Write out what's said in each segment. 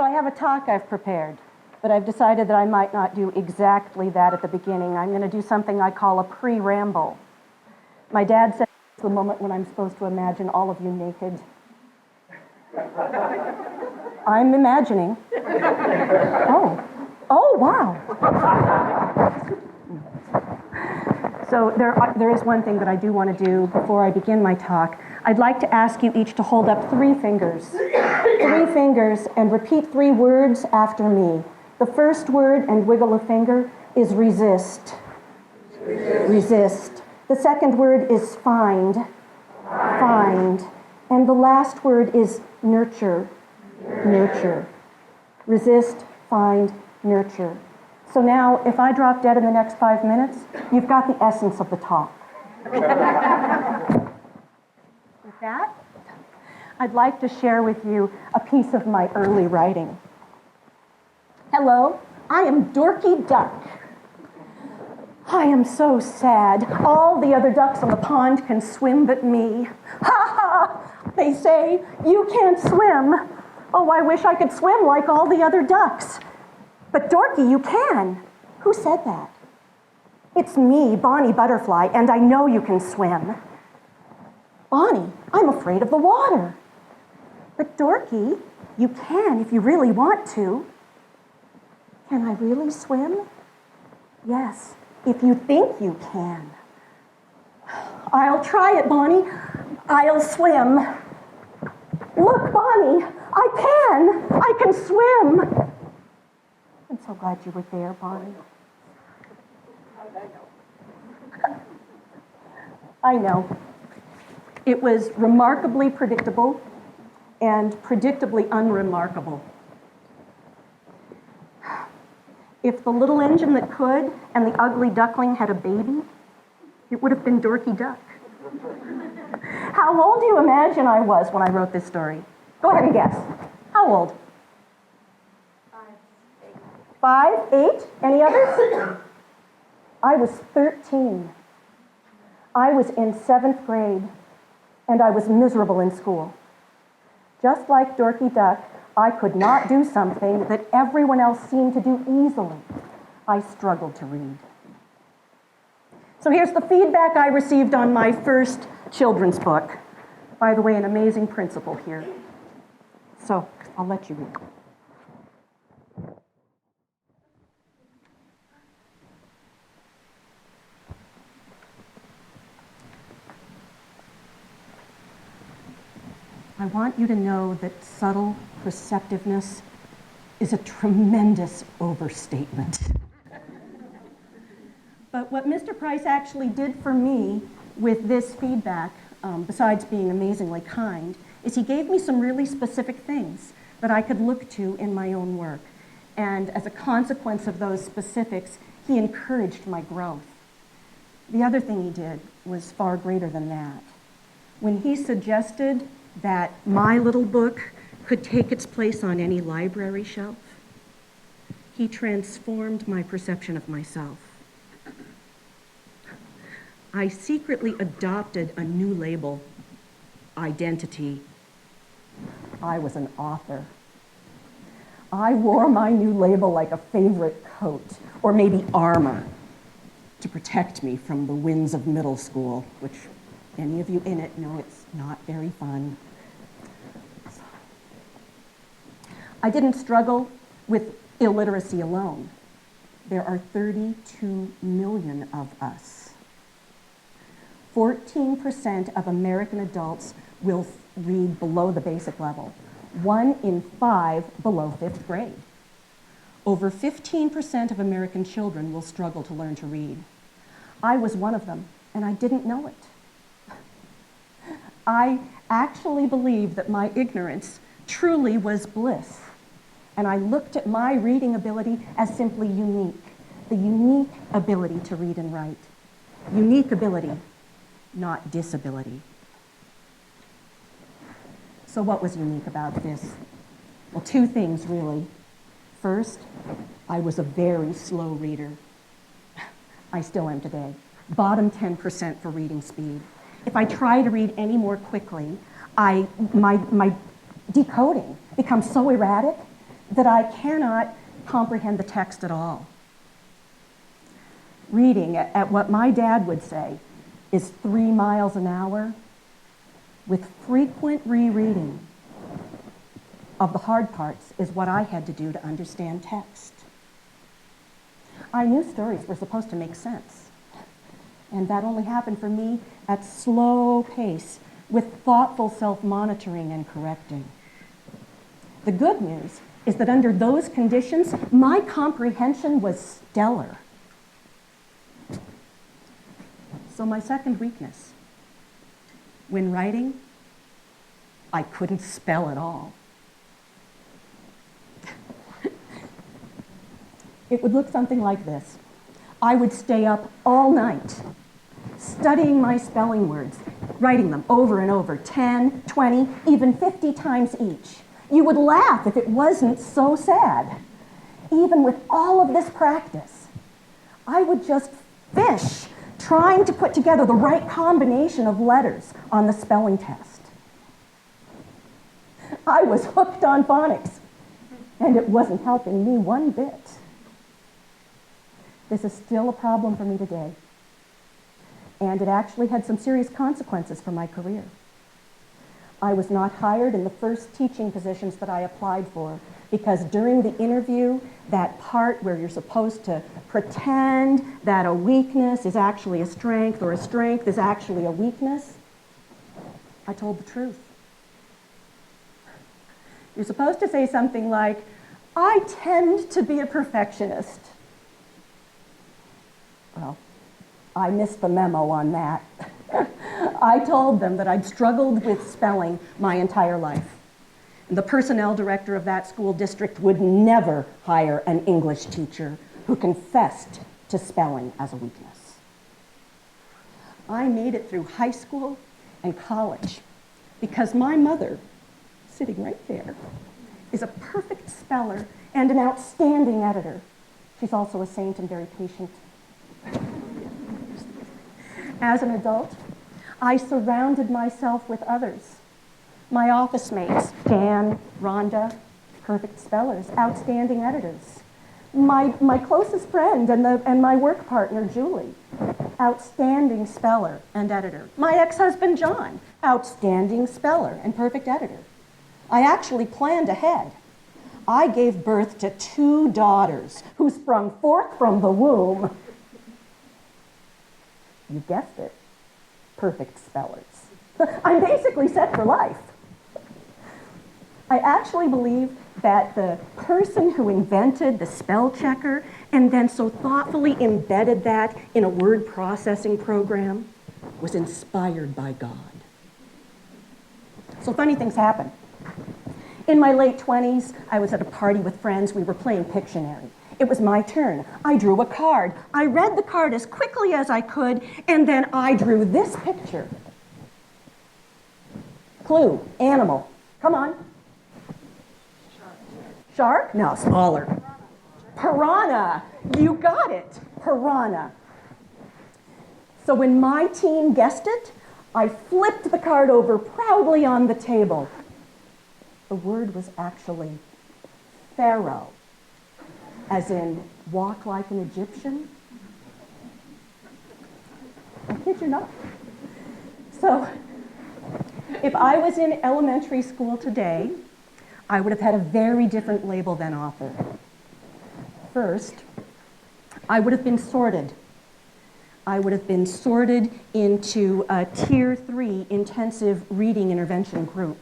So I have a talk I've prepared, but I've decided that I might not do exactly that at the beginning. I'm going to do something I call a preamble. My dad said it's the moment when I'm supposed to imagine all of you naked. I'm imagining. Oh, wow. So there is one thing that I do want to do before I begin my talk. I'd like to ask you each to hold up 3 fingers. 3 fingers, and repeat 3 words after me. The first word, and wiggle a finger, is resist. Resist. The second word is find. Find. And the last word is nurture. Nurture. Resist, find, nurture. So now, if I drop dead in the next 5 minutes, you've got the essence of the talk. With that, I'd like to share with you a piece of my early writing. Hello, I am Dorky Duck. I am so sad. All the other ducks on the pond can swim but me. Ha ha! They say, you can't swim. Oh, I wish I could swim like all the other ducks. But Dorky, you can. Who said that? It's me, Bonnie Butterfly, and I know you can swim. Bonnie, I'm afraid of the water. But Dorky, you can if you really want to. Can I really swim? Yes, if you think you can. I'll try it, Bonnie. I'll swim. Look, Bonnie, I can swim. I'm so glad you were there, Bonnie. I know. It was remarkably predictable and predictably unremarkable. If the little engine that could and the ugly duckling had a baby, it would have been Dorky Duck. How old do you imagine I was when I wrote this story? Go ahead and guess. How old? 5, 8? Any others? I was 13. I was in 7th grade, and I was miserable in school. Just like Dorky Duck, I could not do something that everyone else seemed to do easily. I struggled to read. So here's the feedback I received on my first children's book. By the way, an amazing principal here. So I'll let you read. I want you to know that subtle perceptiveness is a tremendous overstatement. But what Mr. Price actually did for me with this feedback, besides being amazingly kind, is he gave me some really specific things that I could look to in my own work. And as a consequence of those specifics, he encouraged my growth. The other thing he did was far greater than that. When he suggested that my little book could take its place on any library shelf, he transformed my perception of myself. I secretly adopted a new label, identity. I was an author. I wore my new label like a favorite coat, or maybe armor, to protect me from the winds of middle school, which any of you in it know it's not very fun. I didn't struggle with illiteracy alone. There are 32 million of us. 14% of American adults will read below the basic level. 1 in 5 below 5th grade. Over 15% of American children will struggle to learn to read. I was one of them, and I didn't know it. I actually believed that my ignorance truly was bliss, and I looked at my reading ability as simply unique, the unique ability to read and write. Unique ability, not disability. So what was unique about this? Well, 2 things, really. First, I was a very slow reader. I still am today. Bottom 10% for reading speed. If I try to read any more quickly, my decoding becomes so erratic that I cannot comprehend the text at all. Reading at what my dad would say is 3 miles an hour, with frequent rereading of the hard parts is what I had to do to understand text. I knew stories were supposed to make sense, and that only happened for me at slow pace with thoughtful self-monitoring and correcting. The good news is that under those conditions, my comprehension was stellar. So my second weakness, when writing, I couldn't spell at all. It would look something like this. I would stay up all night studying my spelling words, writing them over and over, 10, 20, even 50 times each. You would laugh if it wasn't so sad. Even with all of this practice, I would just fish trying to put together the right combination of letters on the spelling test. I was hooked on phonics, and it wasn't helping me one bit. This is still a problem for me today, and it actually had some serious consequences for my career. I was not hired in the first teaching positions that I applied for because during the interview, that part where you're supposed to pretend that a weakness is actually a strength or a strength is actually a weakness, I told the truth. You're supposed to say something like, I tend to be a perfectionist. Well, I missed the memo on that. I told them that I'd struggled with spelling my entire life. And the personnel director of that school district would never hire an English teacher who confessed to spelling as a weakness. I made it through high school and college because my mother, sitting right there, is a perfect speller and an outstanding editor. She's also a saint and very patient. As an adult, I surrounded myself with others. My office mates, Dan, Rhonda, perfect spellers, outstanding editors. My closest friend and my work partner, Julie, outstanding speller and editor. My ex-husband, John, outstanding speller and perfect editor. I actually planned ahead. I gave birth to 2 daughters who sprung forth from the womb. You guessed it, perfect spellers. I'm basically set for life. I actually believe that the person who invented the spell checker and then so thoughtfully embedded that in a word processing program was inspired by God. So funny things happen. In my late 20s, I was at a party with friends. We were playing Pictionary. It was my turn. I drew a card. I read the card as quickly as I could, and then I drew this picture. Clue, animal. Come on. Shark? No, smaller. Piranha. You got it. Piranha. So when my team guessed it, I flipped the card over proudly on the table. The word was actually Pharaoh, as in walk like an Egyptian. I kid you not. So if I was in elementary school today, I would have had a very different label than author. First, I would have been sorted. I would have been sorted into a Tier 3 intensive reading intervention group.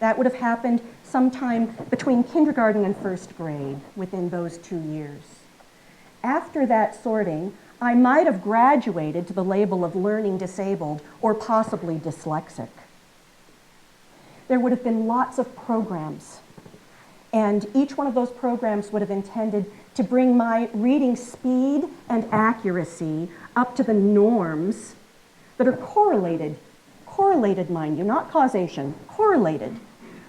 That would have happened sometime between kindergarten and first grade, within those 2 years. After that sorting, I might have graduated to the label of learning disabled or possibly dyslexic. There would have been lots of programs, and each one of those programs would have intended to bring my reading speed and accuracy up to the norms that are correlated, mind you, not causation, correlated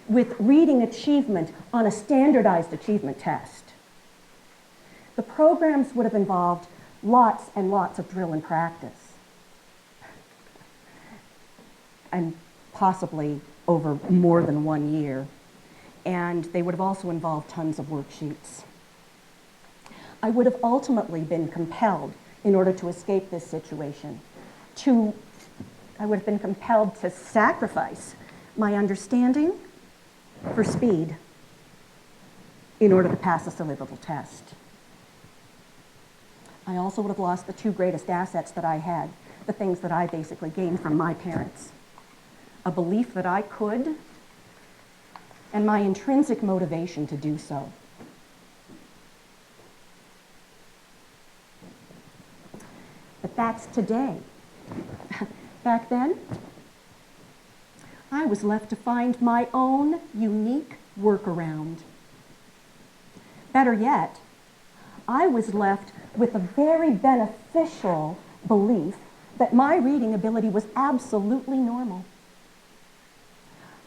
with reading achievement on a standardized achievement test. The programs would have involved lots and lots of drill and practice, and possibly over more than 1 year. and they would have also involved tons of worksheets. I would have ultimately been compelled, in order to escape this situation, I would have been compelled to sacrifice my understanding for speed in order to pass a syllable test. I also would have lost the two greatest assets that I had, the things that I basically gained from my parents. A belief that I could, and my intrinsic motivation to do so. But that's today. Back then, I was left to find my own unique workaround. Better yet, I was left with a very beneficial belief that my reading ability was absolutely normal.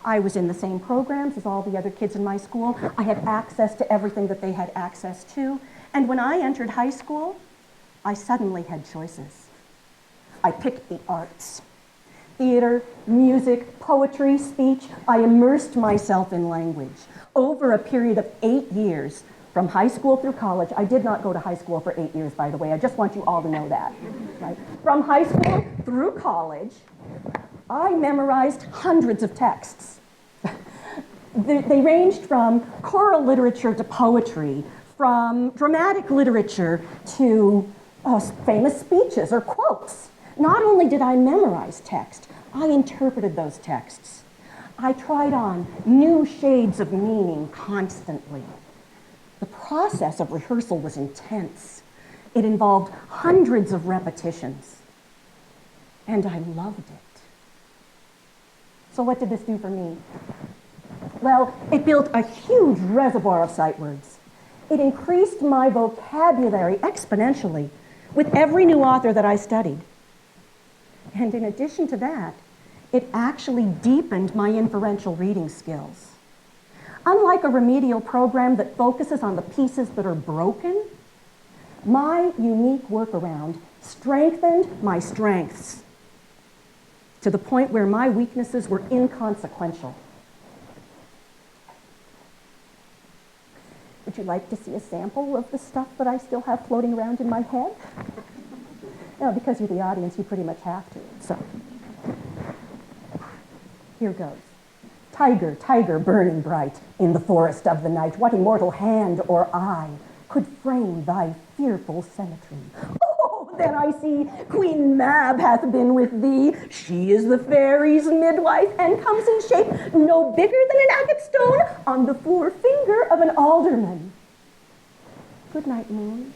I was in the same programs as all the other kids in my school. I had access to everything that they had access to. And when I entered high school, I suddenly had choices. I picked the arts. Theater, music, poetry, speech. I immersed myself in language. Over a period of 8 years, from high school through college. I did not go to high school for 8 years, by the way. I just want you all to know that. Right? From high school through college, I memorized hundreds of texts. They ranged from choral literature to poetry, from dramatic literature to famous speeches or quotes. Not only did I memorize text, I interpreted those texts. I tried on new shades of meaning constantly. The process of rehearsal was intense. It involved hundreds of repetitions, and I loved it. So what did this do for me? Well, it built a huge reservoir of sight words. It increased my vocabulary exponentially with every new author that I studied. And in addition to that, it actually deepened my inferential reading skills. Unlike a remedial program that focuses on the pieces that are broken, my unique workaround strengthened my strengths to the point where my weaknesses were inconsequential. Would you like to see a sample of the stuff that I still have floating around in my head? No, because you're the audience, you pretty much have to. So, here goes. Tiger, tiger, burning bright in the forest of the night, what immortal hand or eye could frame thy fearful symmetry? Oh, then I see Queen Mab hath been with thee. She is the fairies' midwife, and comes in shape no bigger than an agate stone on the forefinger of an alderman. Good night, moon.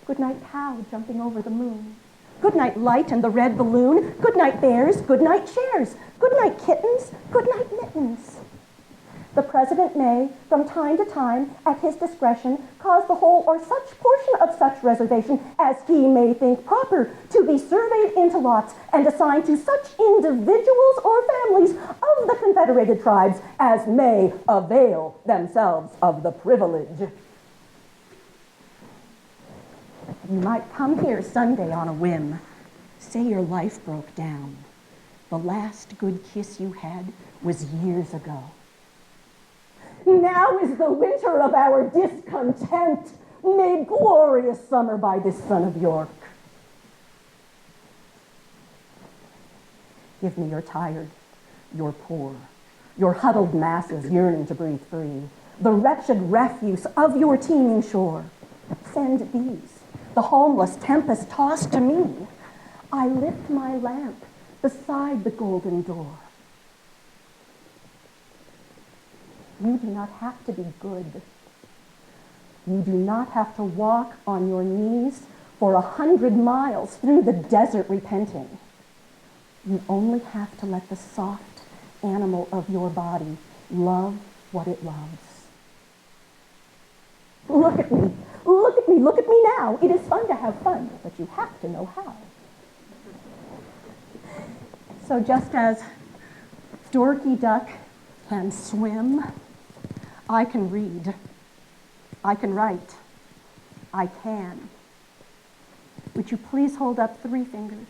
Good night, cow jumping over the moon. Good night, light and the red balloon. Good night, bears. Good night, chairs. Good night, kittens. Good night, mittens. The president may, from time to time, at his discretion, cause the whole or such portion of such reservation as he may think proper to be surveyed into lots and assigned to such individuals or families of the confederated tribes as may avail themselves of the privilege. You might come here Sunday on a whim. Say your life broke down. The last good kiss you had was years ago. Now is the winter of our discontent, made glorious summer by this son of York. Give me your tired, your poor, your huddled masses yearning to breathe free, the wretched refuse of your teeming shore. Send these, the homeless tempest tossed to me. I lift my lamp beside the golden door. You do not have to be good. You do not have to walk on your knees for 100 miles through the desert repenting. You only have to let the soft animal of your body love what it loves. Look at me, look at me, look at me now. It is fun to have fun, but you have to know how. So just as Dorky Duck can swim, I can read, I can write, I can. Would you please hold up 3 fingers?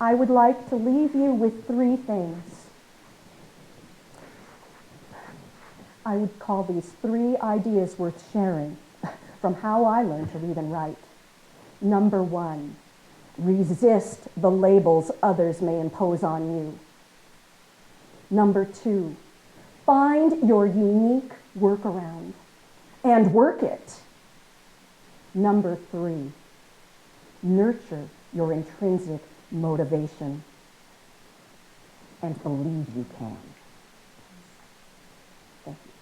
I would like to leave you with 3 things. I would call these 3 ideas worth sharing from how I learned to read and write. Number 1, resist the labels others may impose on you. Number 2, find your unique workaround and work it. Number 3, nurture your intrinsic motivation and believe you can. Thank you.